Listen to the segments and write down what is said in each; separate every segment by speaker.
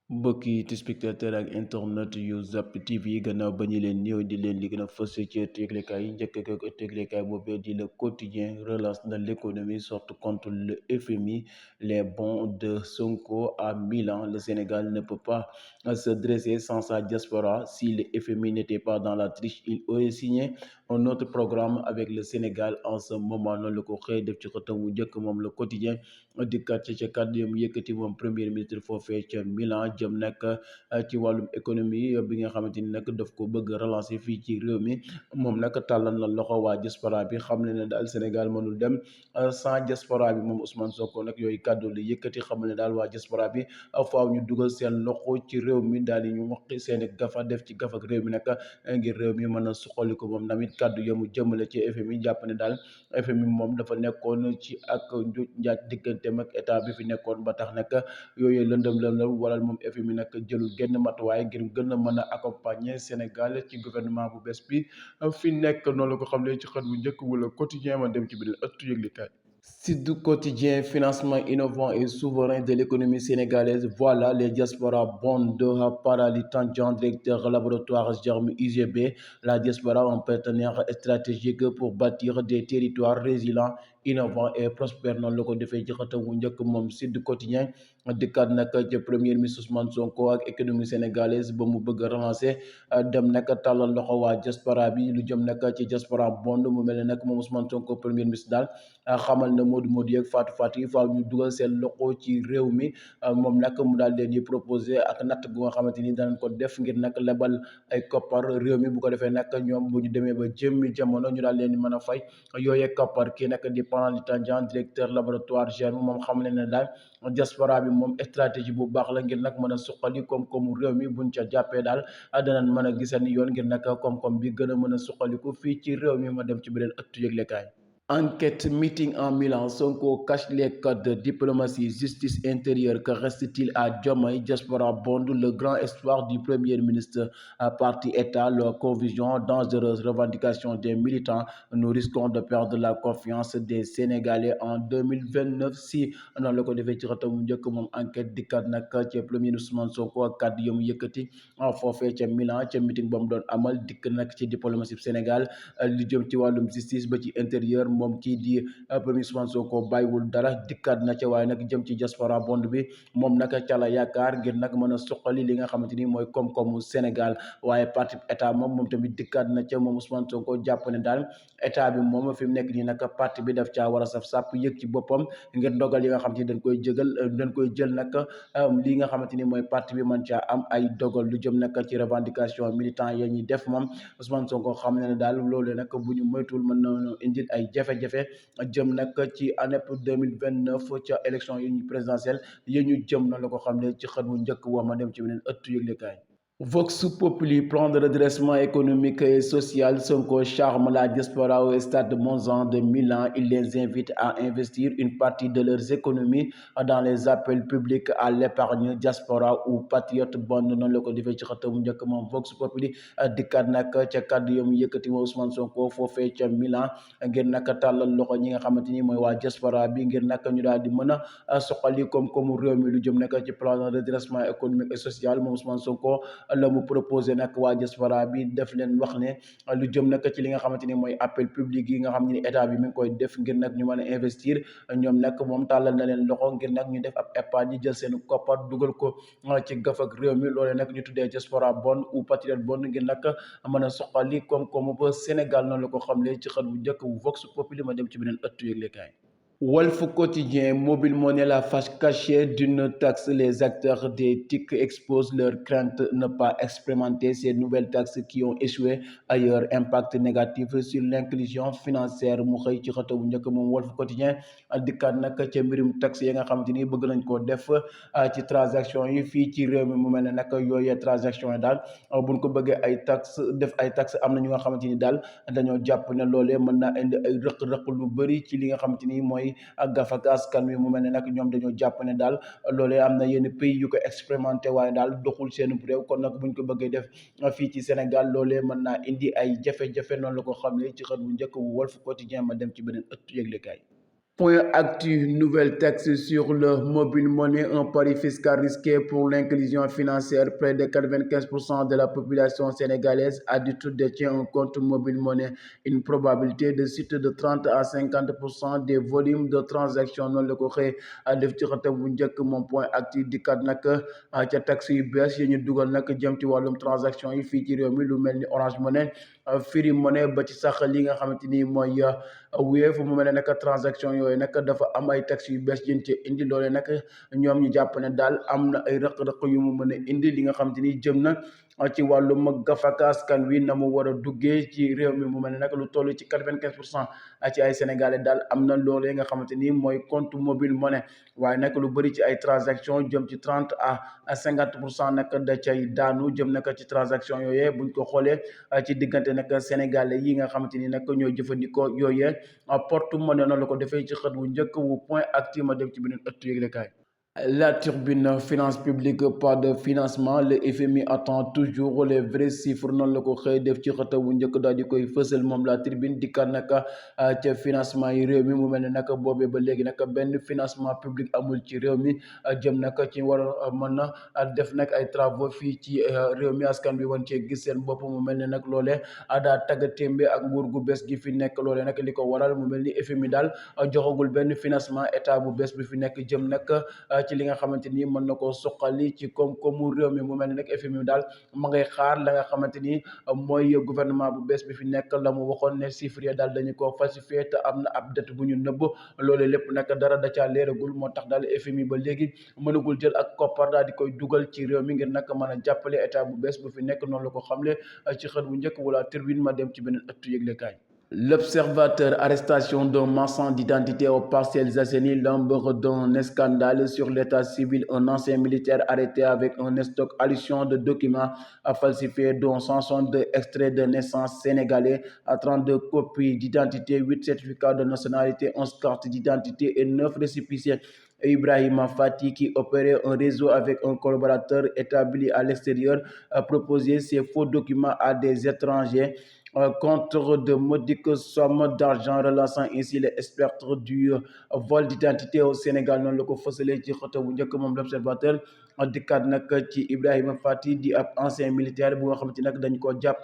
Speaker 1: mbokki téléspectateur ak internet yu Zap TV gannaaw ba ñu leen ñëw di leen li gën a fës ci yëglekaay yi njëkk ak yëglekaay boobee di le quotidien relance de l'économie sorte contre le FMI les bons de Sonko à Milan le Sénégal ne peut pas se dresser sans sa diaspora si le FMI n'était pas dans la triche il aurait signé un autre programme avec le Sénégal en ce moment noonu la ko xëy def ci xëtam wu njëkk moom le quotidien dikkaat ci ca kàddu yam yëkkati moom premier ministre foofee ca Milan jëm nag ci wàllum économie bi nga xamante ni nag daf ko bëgg relancer fii ci réew mi moom nag tàllal na loxo waa diaspora bi xam ne ne daal Sénégal mënul dem sans diaspora bi moom Ousmane Sonko nag yooyu kàddu la yëkkati xam ne daal waa diaspora bi faaw ñu dugal seen loxo ci réew mi daal di ñu wax seen gafa def ci gaf ak réew mi nag ngir réew mi mën a suqali ko moom tamit kàddu yamu jëmale ci FMI jàpp ne daal FMI moom dafa nekkoon ci ak njuuj njaaj digganteem ak état bi fi nekkoon ba tax nag yooyu lëndëm lëndëm waral moom FMI nag jëlul genn matuwaay ngir gën a mën a accompagner Sénégal ci gouvernement bu bees bi fi nekk noonu la ko xam ne ci xët bu njëkk wala quotidien ma dem ci biir ëttu yëglikaay Sud Quotidien, financement innovant et souverain de l'économie sénégalaise. Voilà les diasporas bond de Parali Tangian, directeur laboratoire Germe UGB. La diaspora, un partenaire stratégique pour bâtir des territoires résilients, innovants et prospères. Non, le ko defee ci xëtam wu njëkk moom Sud Quotidien dikkaat nag ca premier ministre Ousmane Sonko ak économie sénégalaise ba mu bëgg a relancer dem nag tàllal loxo waa diaspora bi lu jëm nag ci diaspora bond mu mel ne nag moom Ousmane Sonko premier ministre daal xamal na Modou yeeg Fatou yi faaw ñu dugal seen loxo ci réew mi moom nag mu daal leen di proposé ak natt gu nga xamante ni danañ ko def ngir nag lebal ay koppar réew mi bu ko defee nag ñoom bu ñu demee ba jëmmi jamono ñu daal leen di mën a fay yooyee koppar kii nag di Panal Tandian directeur laboratoire germe moom xam ne ne daal diaspora bi moom stratégie bu baax la ngir nag mën a suqali koom-koomu réew mi buñ ca jàppee daal danañ mën a gisani yoon ngir nag koom-koom bi gën a mën a suqaliku fii ci réew mi ma dem ci beneen ëttu yëglekaay enquête meeting en Milan, Sonko cache les codes de diplomatie, justice intérieure. Que reste-t-il à Diomaye Diaspora Bond, le grand espoir du Premier ministre parti État, leur confusion, dangereuse revendication des militants. Nous risquons de perdre la confiance des Sénégalais en 2029 si non la ko defee ci xëtamu njëkk moom enquête dikkaat nag ci Premier ministre Ousmane Sonko ak kàddu yamu yëkkati foofee ca Milan ca meeting ba mu doon amal dikk nag ci diplomatie Sénégal li jëm ci wàllum justice ba ci intérieur moom kii di premier Ousmane Sonko bàyyiwul dara dikkaat na ca waaye nag jëm ci diaspora bond bi moom nag ca la yaakaar ngir nag mën a suqali li nga xamante ni mooy koom-koomu Sénégal waaye parti état moom tamit dikkaat na ca moom Ousmane Sonko jàpp ne daal état bi moom fi mu nekk nii nag parti bi daf caa war a saf sàpp yëg ci boppam ngir ndogal yi nga xamante ni dañ koy jël nag li nga xamante ni mooy parti bi mën caa am ay dogal lu jëm nag ci revendication militant ya ñuy def moom Ousmane Sonko xam ne ne daal loolee nag bu ñu moytuwul mën na indil ay jafe-jafe jëm nag ci année 2029 ca élection yi présidentielle yi ñu jëm na la ko xam ne ci xët wu njëkk wax ma dem ci beneen ëttu yëglekaay Vox Populi, plan de redressement économique et social, Sonko charme la diaspora au stade de Monzan de Milan. Il les invite à investir une partie de leurs économies dans les appels publics à l'épargne diaspora ou patriote bond noonu la ko defee ci xëtamu njëkk moom Vox Populi dikkaat nag ca kàddu yam yëkkati moom Ousmane Sonko foofee ca Milan ngir nag tàllal loxo ñi nga xamante ni mooy waa diaspora bi ngir nag ñu daal di mën a soxali koom-koomu réew mi lu jëm nag ci plan de redressement économique et social moom Ousmane Sonko la mu proposé nag waa diaspora bi def leen wax ne lu jëm nag ci li nga xamante ni mooy appel public yi nga xam ne état bi mi ngi koy def ngir nag ñu mën a investir ñoom nag moom tàllal na leen loxo ngir nag ñu def ab épargne jël seen koppar dugal ko ci gaf ak réew mi loolee nag ñu tuddee diaspora bond ou patriote bond ngir nag mën a soqali koom-koomu ba Sénégal noonu la ko xamle ci xët bu njëkk bu Vox Populi ma dem ci beneen ëttu yëglekaay Wolf Quotidien, Mobile Money, la face cachée d'une taxe. Les acteurs des TIC exposent leurs craintes de ne pas expérimenter ces nouvelles taxes qui ont échoué ailleurs. Impact négatif sur l'inclusion financière. mu xëy ci xëta bu njëkk moom Wolf Quotidien dikkaat nag ca mbirum taxe yi nga xamante ni bëgg nañ koo def ci transaction yi fii ci réew mi mu mel ne nag yooyee transaction yi daal buñ ko bëggee ay taxe def ay taxe am na ñu nga xamante ni daal dañoo jàpp ne loolee mën naa indi ay rëq-rëq lu bëri ci li nga xamante ni mooy ak gafak askan wi mu mel ne nag ñoom dañoo jàpp ne daal loolee am na yenn pays yu ko expérimenté waaye daal doxul seen réew kon nag buñ ko bëggee def fii ci Sénégal loolee mën naa indi ay jafe-jafe noonu la ko xam ne ci xët bu njëkk wu Walf Quotidien ma dem ci beneen ëttu yëglekaay Point actu, nouvelle texte sur le mobile money, un pari fiscal risqué pour l'inclusion financière. Près de 95% de la population sénégalaise adulte détient un compte mobile money, une probabilité de site de 30 à 50% des volumes de transactions non le ko xëy def ci xëtam bu njëkk moom point actu dikkat nag ca taxe yu bees yi ñu dugal nag jëm ci wàllum transaction yi fii ci réew mi lu mel ni Orange Money, Free Money ba ci sax li nga xamante ni mooy Wave mu mel ne nag transaction yooyu nag dafa am ay taxes yu bees yéen ci indi loole nag ñoom ñu jàpp ne daal am na ay rëq-rëq yu mu mën a indi li nga xamante ni jëm na ci wàllum gafaka askan wi na mu war a duggee ci réew mi mu mel ne nag lu toll ci 95% ci ay sénégalais daal am na loolee nga xamante ni mooy compte mobile money waaye nag lu bëri ci ay transaction jëm ci 30 à 50% nag da cay daanu jëm nag ci transaction yooyee buñ ko xoolee ci diggante nag sénégalais yi nga xamante ni nag ñoo jëfandikoo yooyee porte monnaie noonu la ko defee ci xët wu njëkk wu point actu ma dem ci beneen ëttu yëglekaay. La turbine finance publique, pas de financement. Le FMI attend toujours les vrais chiffres. Non le ko xëy def ci xëta wu njëkk daal di koy fësal moom la turbine dikkaat naka ca financement yi réew mi mu mel ne naka boobee ba léegi naka benn financement public amul ci réew mi jëm naka ci war a mën a def nag ay travaux fii ci réew mi askan bi wan cee gis seen bopp mu mel ne nag loolee daa tagga témbe ak nguur gu bees gi fi nekk loolee nag li ko waral mu mel ni FMI daal joxagul benn financement état bu bees bi fi nekk jëm nag ci li nga xamante ni mën na koo suqali ci koom-koomu réew mi mu mel ni nag FMI daal ma ngay xaar la nga xamante ni mooy gouvernement bu bees bi fi nekk la mu waxoon ne chiffre daal dañu koo falsifié te am na ab date bu ñu nëbb loolu lépp nag dara da caa leeragul moo tax daal FMI ba léegi mënagul jël ak koppar daal di koy dugal ci réew mi ngir nag mën a jàppale état bu bees bu fi nekk noonu la ko xamle ci xët bu njëkk wala turbine ma dem ci beneen ëttu yëglekaay. L'observateur, arrestation d'un marchand d'identité aux Parcelles Assainies, l'ombre d'un scandale sur l'état civil, un ancien militaire arrêté avec un stock allusion de documents falsifiés dont 162 extraits de naissance sénégalais, à 32 copies d'identité, 8 certificats de nationalité, 11 cartes d'identité et 9 récépissés. Ibrahima Fati, qui opérait un réseau avec un collaborateur établi à l'extérieur, a proposé ces faux documents à des étrangers contre de modiques sommes d'argent, relançant ainsi les spectres du vol d'identité au Sénégal. Non la ko fësalee ci xëta bu njëkk moom l'observateur dikkaat nag ci Ibrahima Fati di ab ancien militaire bu nga xamante nag dañ ko jàpp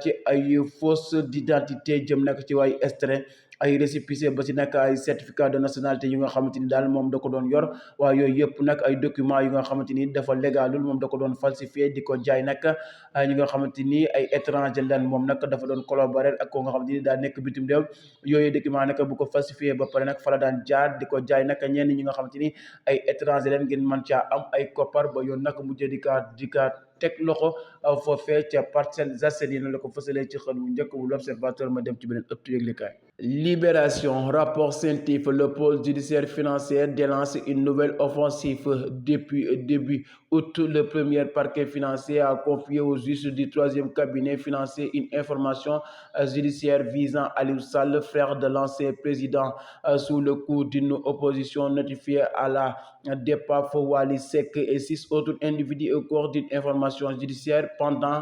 Speaker 1: ci ay fausse d'identité jëm nag ci waay extrait ay récépissé ba ci nag ay certificat de nationalité yu nga xamante ni daal moom da ko doon yor waaye yooyu yëpp nag ay documents yu nga xamante ni dafa légalul moom da ko doon falsifié di ko jaay nag ñi nga xamante ni ay étranger lan moom nag dafa doon collaborer ak ko nga xamante ni daa nekk bitim réew yooyu document nag bu ko falsifié ba pare nag fa la daan jaar di ko jaay nag ñenn ñi nga xamante ni ay étranger leen ngeen mën caa am ay koppar ba yoon nag mujjee di kaa teg loxo foofee ca Parcelles Assainies la ko fësalee ci xët wu njëkk wu l'observateur ma dem ci beneen ëttu yëglekaay. Libération, rapport scientifique, le pôle judiciaire financier délance une nouvelle offensive depuis début août. Le premier parquet financier a confié au juge du troisième cabinet financier une information judiciaire visant Aliou Sall, frère de l'ancien président, sous le coup d'une opposition notifiée à la DEPAF, Wali Seck et 6 autres individus au cours d'une information judiciaire pendant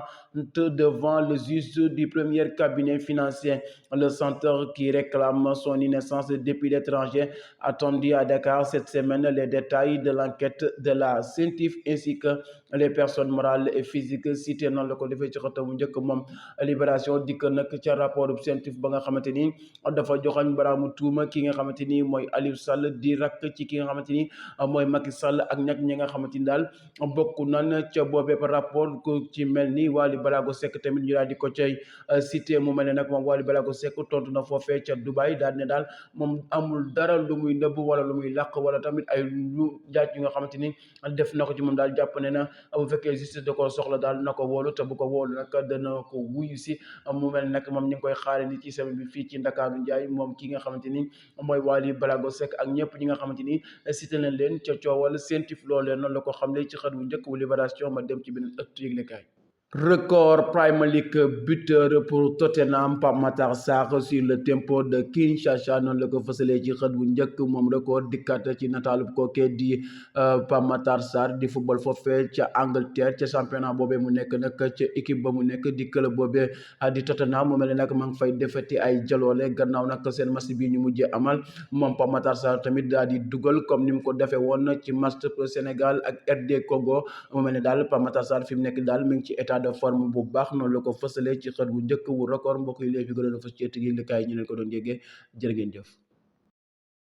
Speaker 1: devant le juge du premier cabinet financier. Le centre qui réclame son innocence depuis l'étranger attendu à Dakar cette semaine. Les détails de l'enquête de la CENTIF ainsi que les personnes morales et physiques citées dans le code de ci xëta bu njëkk moom Libération dikk nag ca rapport CENTIF ba nga xamante ni dafa joxañ baraamu tuuma ki nga xamante ni mooy Aliou Sall di rakk ci ki nga xamante ni mooy Macky Sall ak ñi nga xamante ni daal bokk nan ca boobee rapport ku ci mel ni Wally Balago Seck tamit ñu daal di ko cay cité mu mel ne nag moom Wally Balago Seck tontu na foofee ca Dubaï daal ne daal moom amul dara lu muy nëbb wala lu muy làq wala tamit ay lu jaaj yu nga xamante ni def na ko ci moom daal jàpp ne na bu fekkee justice da ko soxla daal na ko wóolu te bu ko wóolu nag dana ko wuyu si mu mel nag moom ñu ngi koy xaare ni ci semaine bi fii ci Ndakaaru Njaay moom ki nga xamante ni mooy Wally Balago Seck ak ñëpp ñi nga xamante ni cité nañ leen ca coowal CENTIF loolee noonu la ko xamle ci xët wu njëkk wu Libération ma dem ci beneen ëttu yëglekaay. Record Premier League buteur pour Tottenham Pape Matar Sarr sur le tempo de Kinshasa noonu la ko fësalee ci xët bu njëkk moom record dikkat ci nataalu kookee di Pape Matar Sarr di football foofee ca Angleterre ca championnat boobee mu nekk nag ca équipe ba mu nekk di club boobee di Tottenham mu mel ne nag ma ngi fay defeti ay jaloole gannaaw nag seen match bi ñu mujjee amal moom Pape Matar Sarr tamit daal di dugal comme ni mu ko defee woon ci match Sénégal ak RD Congo mu mel ne daal Pape Matar Sarr fi mu nekk daal mi ngi ci état de forme bu baax noonu la ko fësalee ci xët bu njëkk wu record mbokk yi léegi gënoon a fës ci yëglekaay yi ñu leen ko doon jéggee jërë ngeen jëf